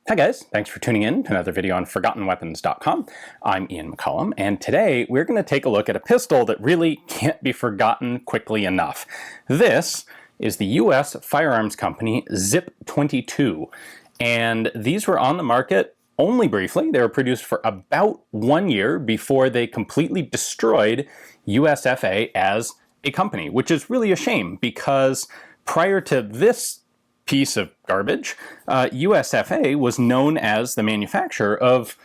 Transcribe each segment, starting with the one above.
Hi guys, thanks for tuning in to another video on ForgottenWeapons.com. I'm Ian McCollum, and today we're going to take a look at a pistol that really can't be forgotten quickly enough. This is the US firearms company ZIP-22, and these were on the market only briefly. They were produced for about 1 year before they completely destroyed USFA as a company, which is really a shame because prior to this piece of garbage, USFA was known as the manufacturer of,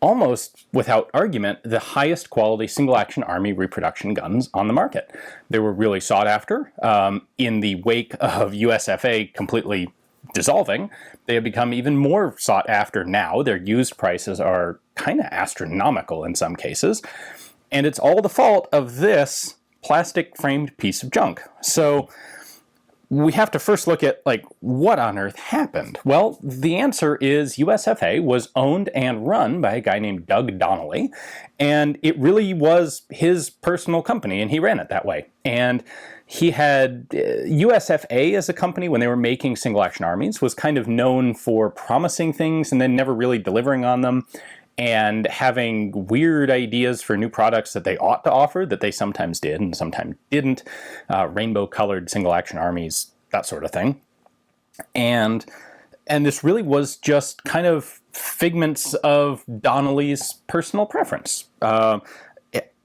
almost without argument, the highest quality single-action army reproduction guns on the market. They were really sought after. In the wake of USFA completely dissolving, they have become even more sought after now. Their used prices are kind of astronomical in some cases, and it's all the fault of this plastic-framed piece of junk. So we have to first look at, what on earth happened? Well, the answer is USFA was owned and run by a guy named Doug Donnely, and it really was his personal company, and he ran it that way. And he had USFA as a company, when they were making single-action armies, was kind of known for promising things and then never really delivering on them, and having weird ideas for new products that they ought to offer that they sometimes did and sometimes didn't, rainbow-colored single-action armies, that sort of thing. And this really was just kind of figments of Donnelly's personal preference.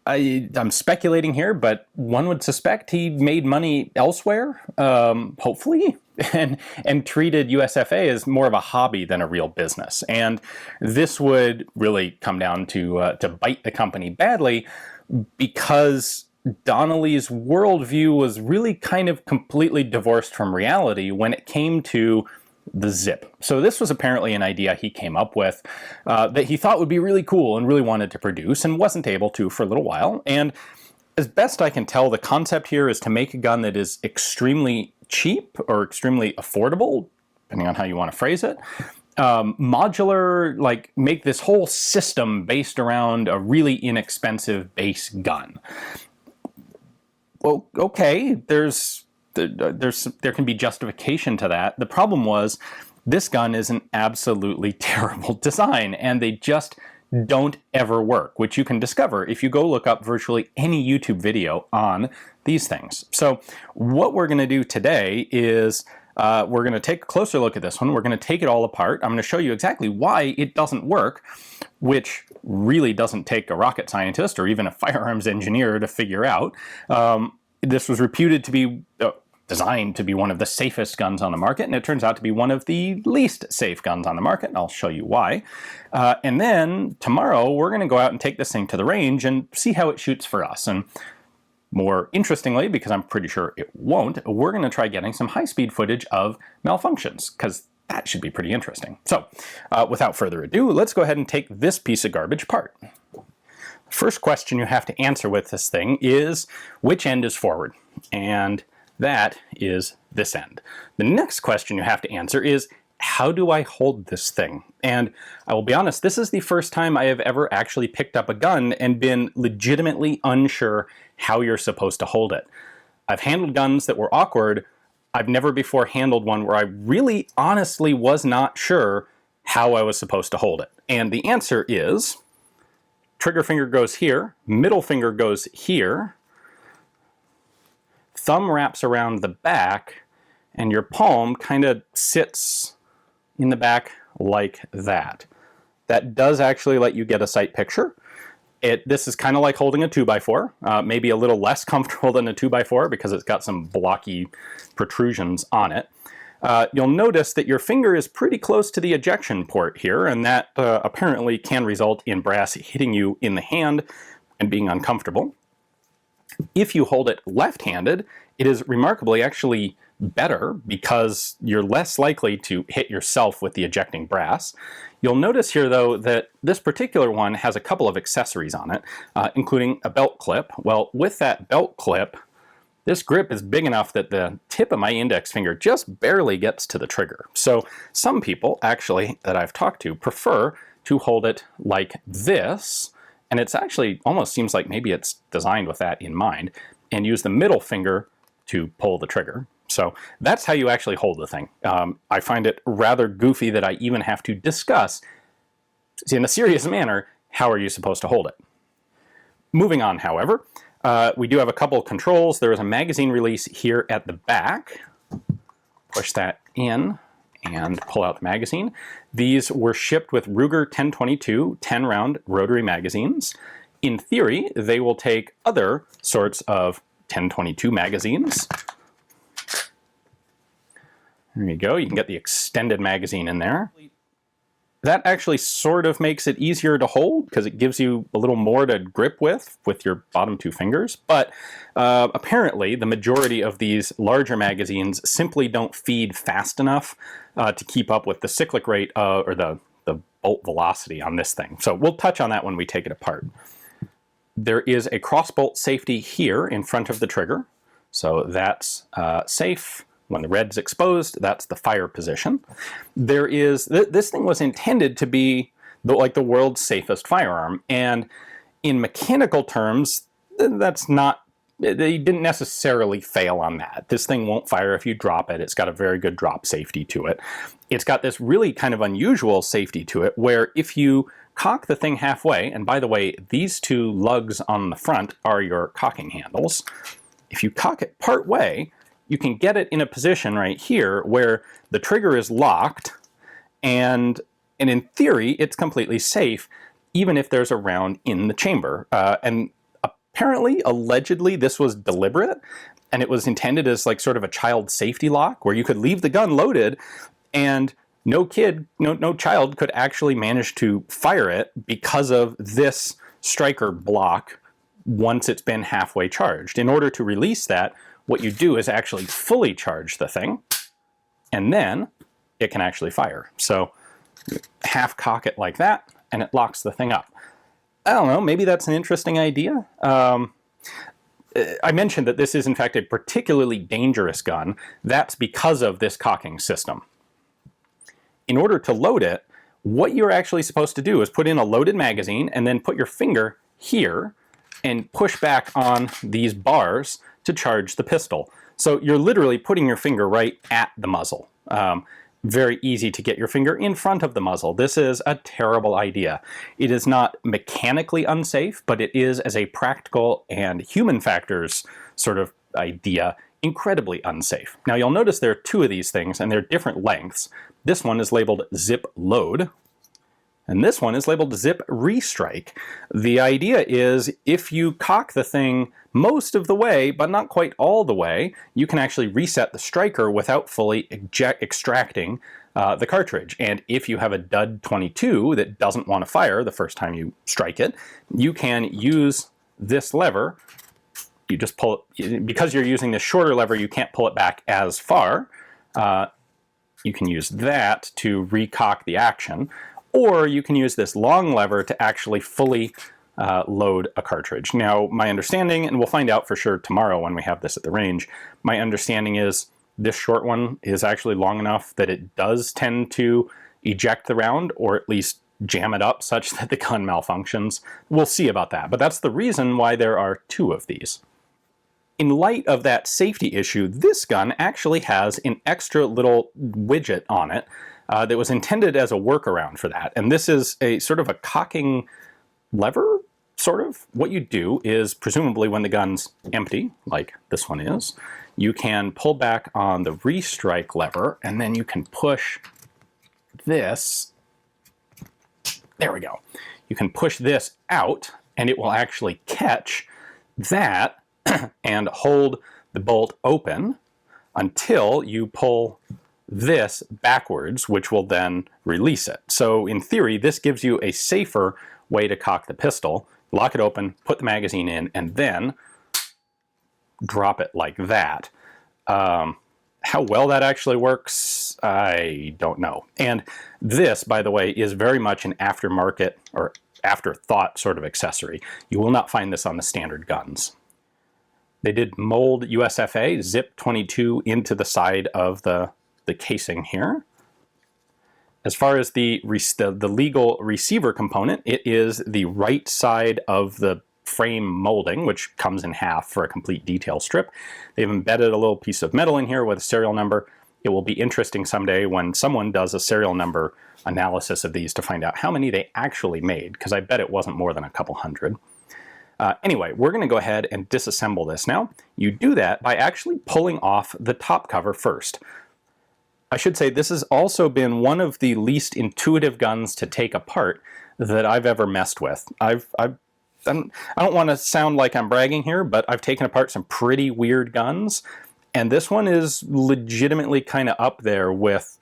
I'm speculating here, but one would suspect he made money elsewhere, hopefully, and treated USFA as more of a hobby than a real business. And this would really come down to bite the company badly, because Donnelly's worldview was really kind of completely divorced from reality when it came to the Zip. So this was apparently an idea he came up with that he thought would be really cool and really wanted to produce and wasn't able to for a little while. And as best I can tell, the concept here is to make a gun that is extremely cheap or extremely affordable, depending on how you want to phrase it. Modular, make this whole system based around a really inexpensive base gun. Well, okay, there can be justification to that. The problem was this gun is an absolutely terrible design, and they just don't ever work, which you can discover if you go look up virtually any YouTube video on these things. So what we're going to do today is we're going to take a closer look at this one. We're going to take it all apart. I'm going to show you exactly why it doesn't work, which really doesn't take a rocket scientist or even a firearms engineer to figure out. This was reputed to be designed to be one of the safest guns on the market, and it turns out to be one of the least safe guns on the market, and I'll show you why. And then tomorrow we're going to go out and take this thing to the range and see how it shoots for us. And more interestingly, because I'm pretty sure it won't, we're going to try getting some high-speed footage of malfunctions, because that should be pretty interesting. So without further ado, let's go ahead and take this piece of garbage apart. First question you have to answer with this thing is, which end is forward? And that is this end. The next question you have to answer is, how do I hold this thing? And I will be honest, this is the first time I have ever actually picked up a gun and been legitimately unsure how you're supposed to hold it. I've handled guns that were awkward. I've never before handled one where I really honestly was not sure how I was supposed to hold it. And the answer is, trigger finger goes here, middle finger goes here, thumb wraps around the back, and your palm kind of sits in the back like that. That does actually let you get a sight picture. This is kind of like holding a 2x4, maybe a little less comfortable than a 2x4 because it's got some blocky protrusions on it. You'll notice that your finger is pretty close to the ejection port here, and that apparently can result in brass hitting you in the hand and being uncomfortable. If you hold it left-handed, it is remarkably actually better because you're less likely to hit yourself with the ejecting brass. You'll notice here, though, that this particular one has a couple of accessories on it, including a belt clip. Well, with that belt clip, this grip is big enough that the tip of my index finger just barely gets to the trigger. So some people, actually, that I've talked to, prefer to hold it like this, and it's actually almost seems like maybe it's designed with that in mind, and use the middle finger to pull the trigger. So that's how you actually hold the thing. I find it rather goofy that I even have to discuss, in a serious manner, how are you supposed to hold it. Moving on, however, we do have a couple of controls. There is a magazine release here at the back. Push that in and pull out the magazine. These were shipped with Ruger 1022 10-round rotary magazines. In theory, they will take other sorts of 1022 magazines. There you go. You can get the extended magazine in there. That actually sort of makes it easier to hold because it gives you a little more to grip with your bottom two fingers. But apparently the majority of these larger magazines simply don't feed fast enough to keep up with the cyclic rate or the bolt velocity on this thing. So we'll touch on that when we take it apart. There is a crossbolt safety here in front of the trigger. So that's safe. When the red's exposed, that's the fire position. There is, this thing was intended to be like the world's safest firearm. And in mechanical terms, that's not, they didn't necessarily fail on that. This thing won't fire if you drop it. It's got a very good drop safety to it. It's got this really kind of unusual safety to it where if you cock the thing halfway, and by the way, these two lugs on the front are your cocking handles. If you cock it part way, you can get it in a position right here where the trigger is locked and in theory it's completely safe even if there's a round in the chamber. And apparently, allegedly, this was deliberate and it was intended as like sort of a child safety lock where you could leave the gun loaded and no child could actually manage to fire it because of this striker block once it's been halfway charged. In order to release that, what you do is actually fully charge the thing, and then it can actually fire. So you half cock it like that, and it locks the thing up. I don't know, maybe that's an interesting idea. I mentioned that this is in fact a particularly dangerous gun. That's because of this cocking system. In order to load it, what you're actually supposed to do is put in a loaded magazine and then put your finger here and push back on these bars to charge the pistol. So you're literally putting your finger right at the muzzle. Very easy to get your finger in front of the muzzle. This is a terrible idea. It is not mechanically unsafe, but it is, as a practical and human factors sort of idea, incredibly unsafe. Now you'll notice there are two of these things and they're different lengths. This one is labeled zip load, and this one is labeled zip restrike. The idea is if you cock the thing most of the way, but not quite all the way, you can actually reset the striker without fully extracting the cartridge. And if you have a dud 22 that doesn't want to fire the first time you strike it, you can use this lever. You just pull it, because you're using this shorter lever, you can't pull it back as far. You can use that to recock the action. Or you can use this long lever to actually fully load a cartridge. Now, my understanding, and we'll find out for sure tomorrow when we have this at the range, my understanding is this short one is actually long enough that it does tend to eject the round, or at least jam it up such that the gun malfunctions. We'll see about that, but that's the reason why there are two of these. In light of that safety issue, this gun actually has an extra little widget on it that was intended as a workaround for that. And this is a sort of a cocking lever, sort of. What you do is, presumably when the gun's empty, like this one is, you can pull back on the restrike lever, and then you can push this. There we go. You can push this out, and it will actually catch that and hold the bolt open until you pull this backwards, which will then release it. So in theory, this gives you a safer way to cock the pistol. Lock it open, put the magazine in, and then drop it like that. How well that actually works, I don't know. And this, by the way, is very much an aftermarket or afterthought sort of accessory. You will not find this on the standard guns. They did mold USFA zip 22 into the side of the casing here. As far as the legal receiver component, it is the right side of the frame molding, which comes in half for a complete detail strip. They've embedded a little piece of metal in here with a serial number. It will be interesting someday when someone does a serial number analysis of these to find out how many they actually made, because I bet it wasn't more than a couple hundred. Anyway, we're going to go ahead and disassemble this now. You do that by actually pulling off the top cover first. I should say this has also been one of the least intuitive guns to take apart that I've ever messed with. I don't want to sound like I'm bragging here, but I've taken apart some pretty weird guns, and this one is legitimately kind of up there with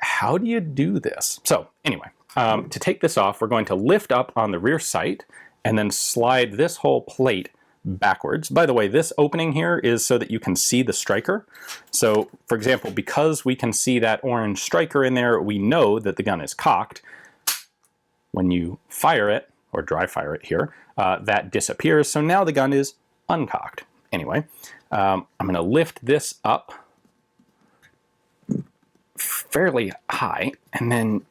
how do you do this? So anyway, to take this off, we're going to lift up on the rear sight and then slide this whole plate backwards. By the way, this opening here is so that you can see the striker. So for example, because we can see that orange striker in there, we know that the gun is cocked. When you fire it, or dry fire it here, that disappears. So now the gun is uncocked. Anyway, I'm going to lift this up fairly high, and then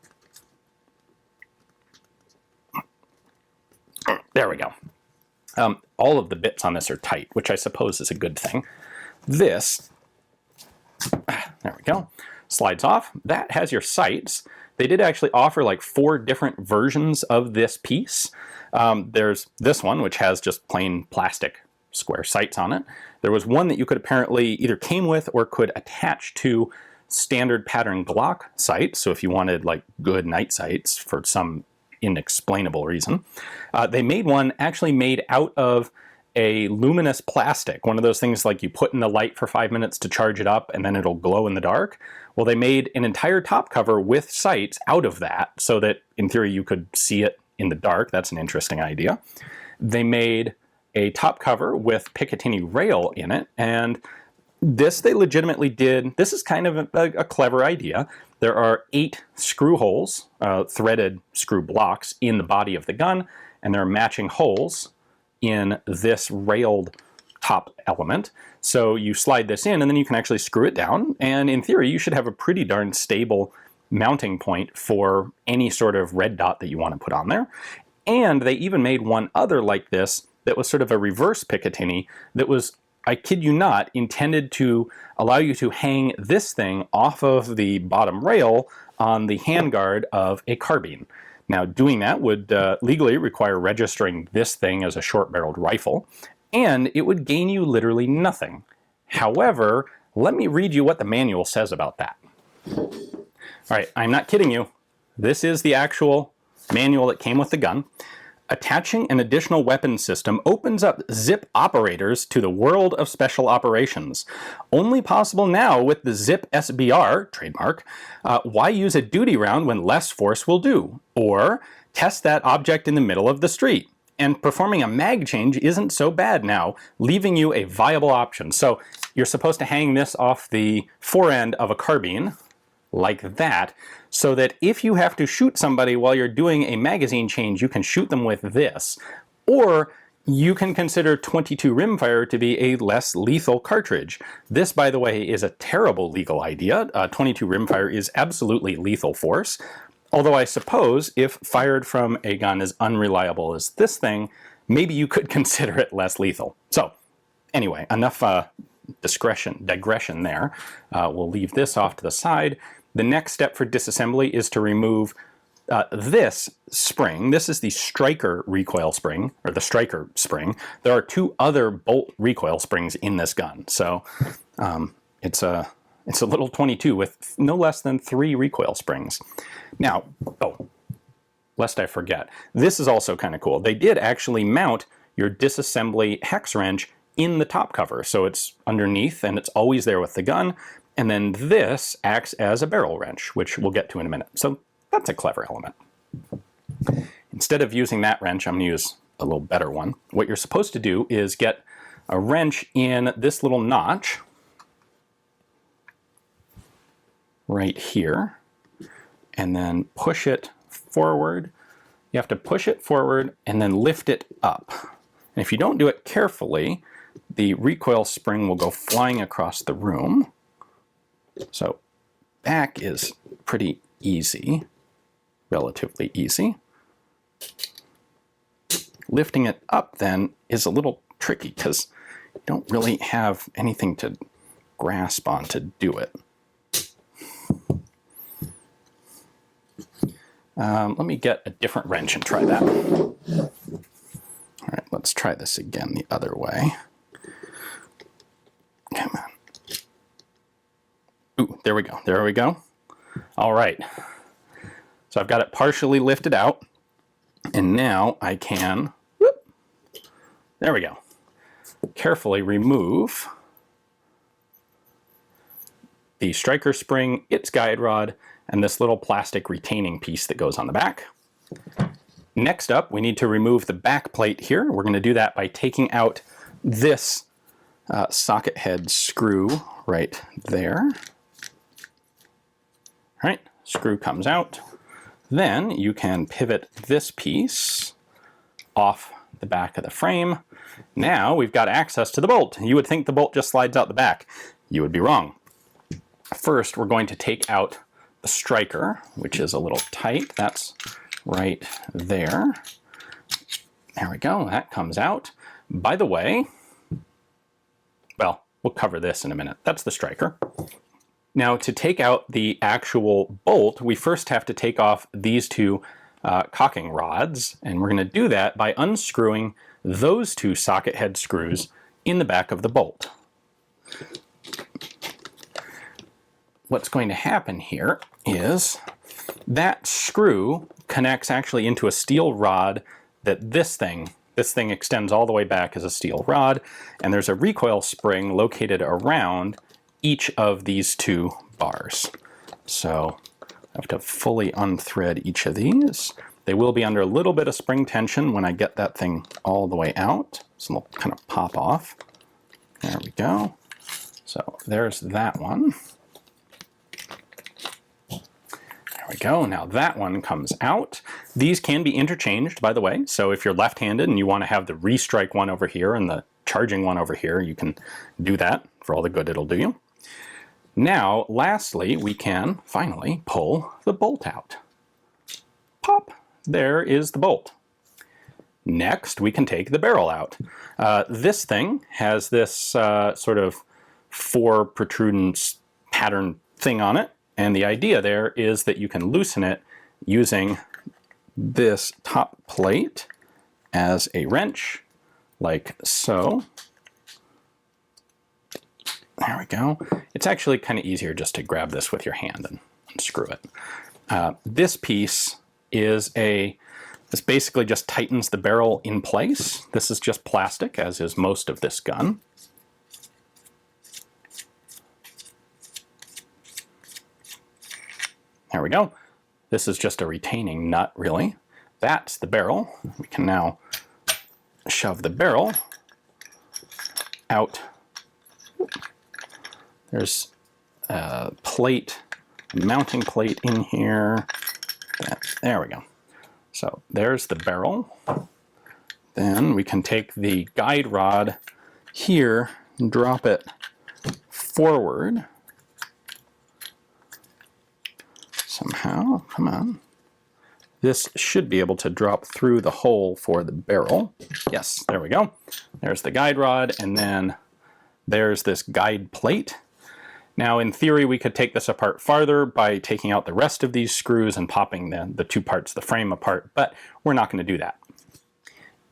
there we go. All of the bits on this are tight, which I suppose is a good thing. This, there we go, slides off. That has your sights. They did actually offer like 4 different versions of this piece. There's this one, which has just plain plastic square sights on it. There was one that you could apparently either came with or could attach to standard pattern Glock sights. So if you wanted like good night sights for some inexplainable reason. They made one actually made out of a luminous plastic, one of those things like you put in the light for 5 minutes to charge it up and then it'll glow in the dark. Well, they made an entire top cover with sights out of that so that in theory you could see it in the dark. That's an interesting idea. They made a top cover with Picatinny rail in it, and this they legitimately did. This is kind of a clever idea. There are 8 screw holes, threaded screw blocks in the body of the gun, and there are matching holes in this railed top element. So you slide this in and then you can actually screw it down, and in theory you should have a pretty darn stable mounting point for any sort of red dot that you want to put on there. And they even made one other like this that was sort of a reverse Picatinny that was, I kid you not, intended to allow you to hang this thing off of the bottom rail on the handguard of a carbine. Now, doing that would legally require registering this thing as a short-barreled rifle, and it would gain you literally nothing. However, let me read you what the manual says about that. All right, I'm not kidding you. This is the actual manual that came with the gun. Attaching an additional weapon system opens up ZIP operators to the world of special operations. Only possible now with the ZIP SBR, trademark. Why use a duty round when less force will do? Or test that object in the middle of the street. And performing a mag change isn't so bad now, leaving you a viable option. So you're supposed to hang this off the forend of a carbine, like that, so that if you have to shoot somebody while you're doing a magazine change, you can shoot them with this. Or you can consider .22 rimfire to be a less lethal cartridge. This, by the way, is a terrible legal idea. .22 rimfire is absolutely lethal force. Although I suppose if fired from a gun as unreliable as this thing, maybe you could consider it less lethal. So anyway, enough digression there. We'll leave this off to the side. The next step for disassembly is to remove this spring. This is the striker recoil spring, or the striker spring. There are 2 other bolt recoil springs in this gun. So it's a little .22 with no less than 3 recoil springs. Now, lest I forget, this is also kind of cool. They did actually mount your disassembly hex wrench in the top cover. So it's underneath and it's always there with the gun. And then this acts as a barrel wrench, which we'll get to in a minute. So that's a clever element. Instead of using that wrench, I'm going to use a little better one. What you're supposed to do is get a wrench in this little notch right here, and then push it forward. You have to push it forward and then lift it up. And if you don't do it carefully, the recoil spring will go flying across the room. So back is pretty easy, relatively easy. lifting it up then is a little tricky because you don't really have anything to grasp on to do it. Let me get a different wrench and try that. All right, let's try this again the other way. Come on. Ooh, there we go. There we go. All right. So I've got it partially lifted out, and now I can, whoop, there we go, carefully remove the striker spring, its guide rod, and this little plastic retaining piece that goes on the back. Next up, we need to remove the back plate here. We're going to do that by taking out this socket head screw right there. All right, screw comes out. Then you can pivot this piece off the back of the frame. Now we've got access to the bolt. You would think the bolt just slides out the back. You would be wrong. First, we're going to take out the striker, which is a little tight. That's right there. There we go, that comes out. By the way, well, we'll cover this in a minute. That's the striker. Now, to take out the actual bolt, we first have to take off these two cocking rods, and we're going to do that by unscrewing those two socket head screws in the back of the bolt. What's going to happen here is that screw connects actually into a steel rod that this thing extends all the way back as a steel rod, and there's a recoil spring located around each of these two bars. So I have to fully unthread each of these. They will be under a little bit of spring tension when I get that thing all the way out. So they'll kind of pop off. There we go. So there's that one. There we go. Now that one comes out. These can be interchanged, by the way. So if you're left-handed and you want to have the restrike one over here and the charging one over here, you can do that for all the good it'll do you. Now, lastly, we can finally pull the bolt out. Pop! There is the bolt. Next, we can take the barrel out. This thing has this sort of 4 protrusions pattern thing on it, and the idea there is that you can loosen it using this top plate as a wrench, like so. There we go. It's actually kind of easier just to grab this with your hand and unscrew it. This piece is this basically just tightens the barrel in place. This is just plastic, as is most of this gun. There we go. This is just a retaining nut, really. That's the barrel. We can now shove the barrel out. There's a plate, a mounting plate in here. There we go. So there's the barrel. Then we can take the guide rod here and drop it forward. Somehow, come on. This should be able to drop through the hole for the barrel. Yes, there we go. There's the guide rod, and then there's this guide plate. Now, in theory, we could take this apart farther by taking out the rest of these screws and popping the two parts of the frame apart, but we're not going to do that.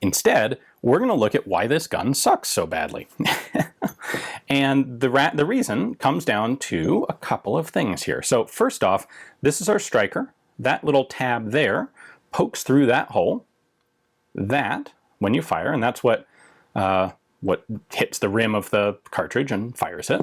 Instead, we're going to look at why this gun sucks so badly. And the reason comes down to a couple of things here. So first off, this is our striker. That little tab there pokes through that hole. That, when you fire, and that's what hits the rim of the cartridge and fires it.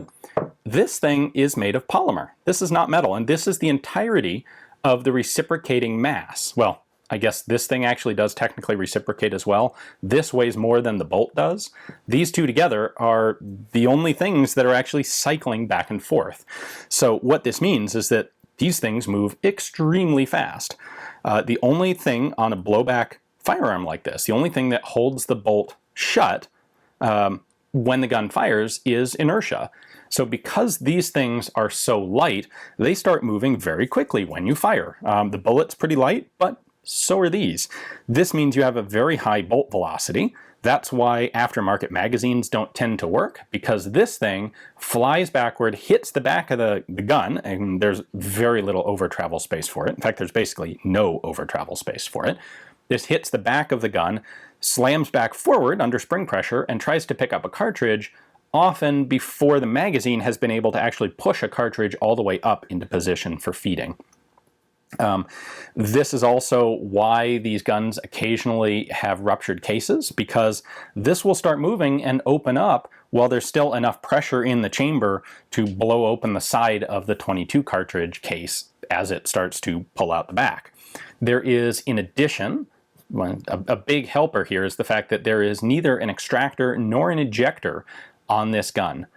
This thing is made of polymer. This is not metal, and this is the entirety of the reciprocating mass. Well, I guess this thing actually does technically reciprocate as well. This weighs more than the bolt does. These two together are the only things that are actually cycling back and forth. So what this means is that these things move extremely fast. The only thing on a blowback firearm like this, the only thing that holds the bolt shut when the gun fires is inertia. So because these things are so light, they start moving very quickly when you fire. The bullet's pretty light, but So are these. This means you have a very high bolt velocity. That's why aftermarket magazines don't tend to work, because this thing flies backward, hits the back of the gun, and there's very little over travel space for it. In fact, there's basically no over travel space for it. This hits the back of the gun, slams back forward under spring pressure, and tries to pick up a cartridge, often before the magazine has been able to actually push a cartridge all the way up into position for feeding. This is also why these guns occasionally have ruptured cases, because this will start moving and open up while there's still enough pressure in the chamber to blow open the side of the .22 cartridge case as it starts to pull out the back. There is, in addition, a big helper here is the fact that there is neither an extractor nor an ejector on this gun.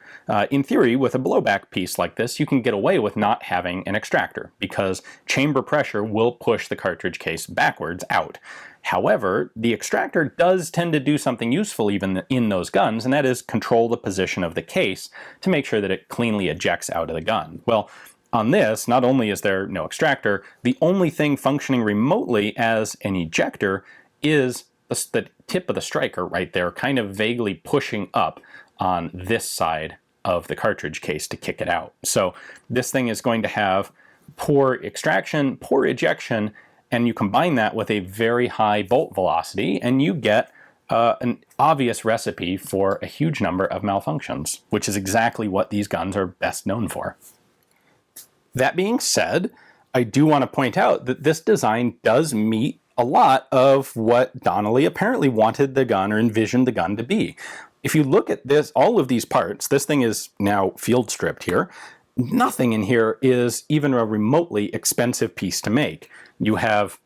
In theory, with a blowback piece like this, you can get away with not having an extractor, because chamber pressure will push the cartridge case backwards out. However, the extractor does tend to do something useful even in those guns, and that is control the position of the case to make sure that it cleanly ejects out of the gun. Well, on this, not only is there no extractor, the only thing functioning remotely as an ejector is the tip of the striker right there, kind of vaguely pushing up on this side of the cartridge case to kick it out. So this thing is going to have poor extraction, poor ejection, and you combine that with a very high bolt velocity, and you get an obvious recipe for a huge number of malfunctions, which is exactly what these guns are best known for. That being said, I do want to point out that this design does meet a lot of what Donnely apparently wanted the gun or envisioned the gun to be. If you look at this, all of these parts, this thing is now field stripped here. Nothing in here is even a remotely expensive piece to make. You have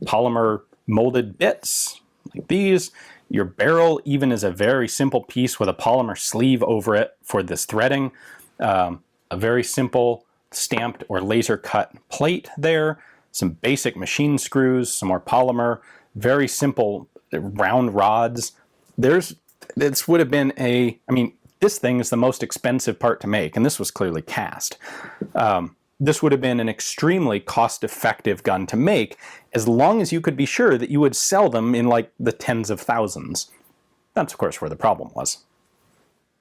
polymer molded bits like these. Your barrel even is a very simple piece with a polymer sleeve over it for this threading. A very simple stamped or laser cut plate there. Some basic machine screws, some more polymer, very simple round rods. This would have been this thing is the most expensive part to make, and this was clearly cast. This would have been an extremely cost-effective gun to make, as long as you could be sure that you would sell them in like the tens of thousands. That's, of course, where the problem was.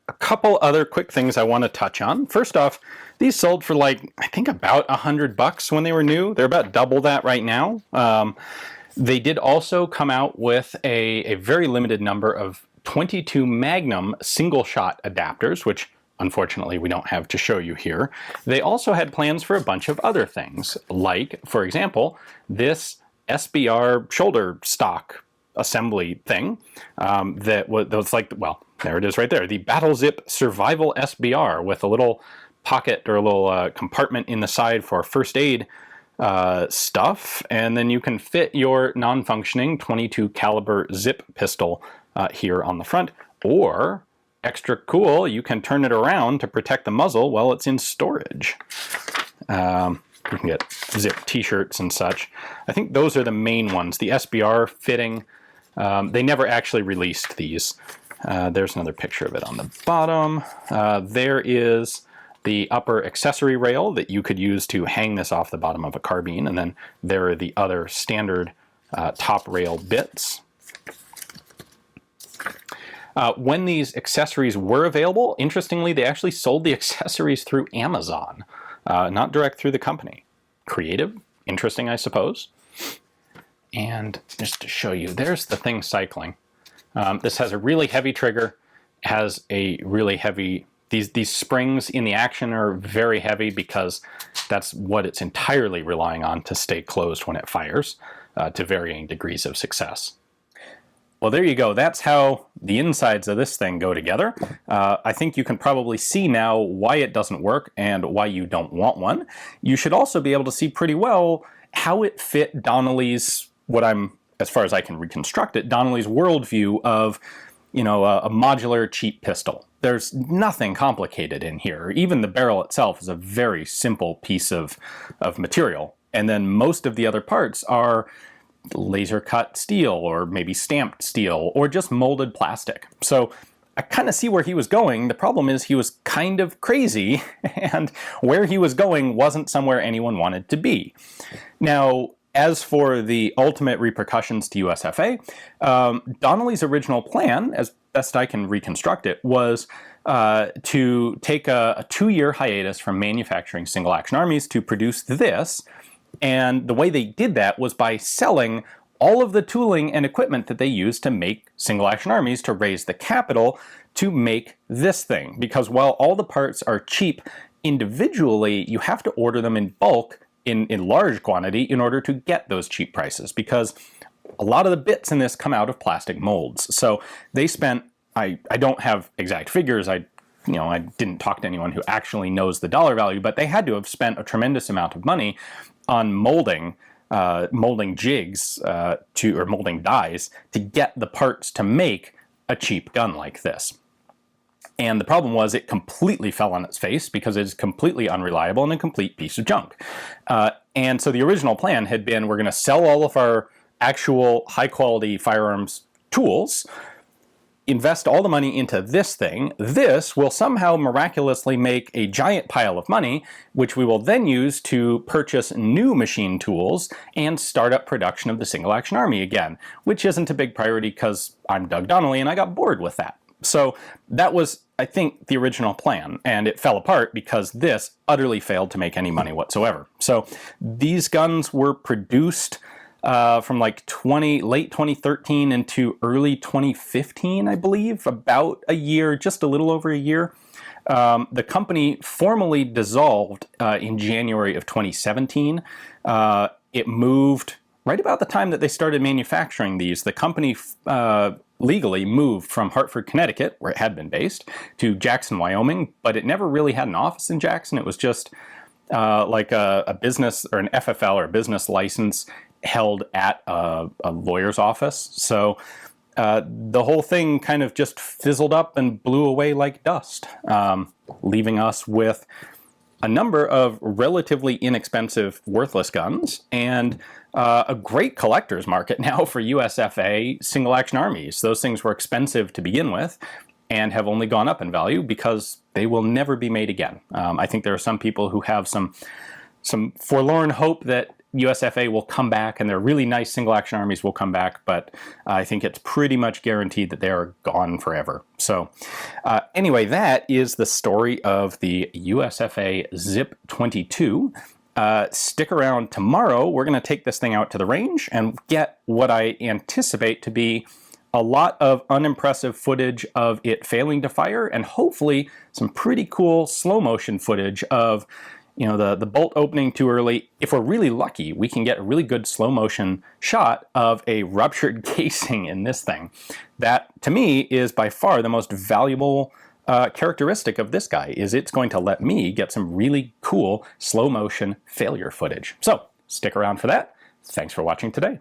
A couple other quick things I want to touch on. First off, these sold for I think about $100 when they were new. They're about double that right now. They did also come out with a very limited number of 22 Magnum single-shot adapters, which unfortunately we don't have to show you here. They also had plans for a bunch of other things, like, for example, this SBR shoulder stock assembly thing that was there it is right there, the Battle Zip Survival SBR with a little pocket or a little compartment in the side for first aid stuff, and then you can fit your non-functioning .22 caliber zip pistol here on the front, or extra cool, you can turn it around to protect the muzzle while it's in storage. You can get zip t-shirts and such. I think those are the main ones. The SBR fitting, they never actually released these. There's another picture of it on the bottom. There is the upper accessory rail that you could use to hang this off the bottom of a carbine, and then there are the other standard top rail bits. When these accessories were available, interestingly, they actually sold the accessories through Amazon, not direct through the company. Creative, interesting, I suppose. And just to show you, there's the thing cycling. This has a really heavy trigger, has a really heavy, these springs in the action are very heavy because that's what it's entirely relying on to stay closed when it fires, to varying degrees of success. Well, there you go. That's how the insides of this thing go together. I think you can probably see now why it doesn't work and why you don't want one. You should also be able to see pretty well how it fit Donnelly's, as far as I can reconstruct it, Donnelly's worldview of, a modular cheap pistol. There's nothing complicated in here. Even the barrel itself is a very simple piece of material. And then most of the other parts are laser cut steel or maybe stamped steel or just molded plastic. So I kind of see where he was going. The problem is he was kind of crazy, and where he was going wasn't somewhere anyone wanted to be. Now, as for the ultimate repercussions to USFA, Donnelly's original plan, as best I can reconstruct it, was to take a 2-year hiatus from manufacturing single-action armies to produce this. And the way they did that was by selling all of the tooling and equipment that they used to make single-action armies to raise the capital to make this thing. Because while all the parts are cheap individually, you have to order them in bulk in large quantity in order to get those cheap prices, because a lot of the bits in this come out of plastic molds. So they spent, I don't have exact figures, I didn't talk to anyone who actually knows the dollar value, but they had to have spent a tremendous amount of money on molding jigs or molding dies to get the parts to make a cheap gun like this. And the problem was it completely fell on its face because it is completely unreliable and a complete piece of junk. And so the original plan had been, we're going to sell all of our actual high-quality firearms tools, invest all the money into this thing. This will somehow miraculously make a giant pile of money, which we will then use to purchase new machine tools and start up production of the single-action army again, which isn't a big priority because I'm Doug Donnelly and I got bored with that. So that was, I think, the original plan, and it fell apart because this utterly failed to make any money whatsoever. So these guns were produced from like late 2013 into early 2015, I believe, about a year, just a little over a year. The company formally dissolved in January of 2017. It moved right about the time that they started manufacturing these. The company legally moved from Hartford, Connecticut, where it had been based, to Jackson, Wyoming, but it never really had an office in Jackson. It was just like a business or an FFL or a business license held at a lawyer's office. So the whole thing kind of just fizzled up and blew away like dust, leaving us with a number of relatively inexpensive, worthless guns and a great collector's market now for USFA single-action armies. Those things were expensive to begin with and have only gone up in value because they will never be made again. I think there are some people who have some forlorn hope that USFA will come back and their really nice single-action armies will come back, but I think it's pretty much guaranteed that they are gone forever. So anyway, that is the story of the USFA Zip 22. Stick around tomorrow. We're going to take this thing out to the range and get what I anticipate to be a lot of unimpressive footage of it failing to fire, and hopefully some pretty cool slow motion footage of the bolt opening too early. If we're really lucky, we can get a really good slow motion shot of a ruptured casing in this thing. That, to me, is by far the most valuable characteristic of this guy, is it's going to let me get some really cool slow motion failure footage. So stick around for that. Thanks for watching today.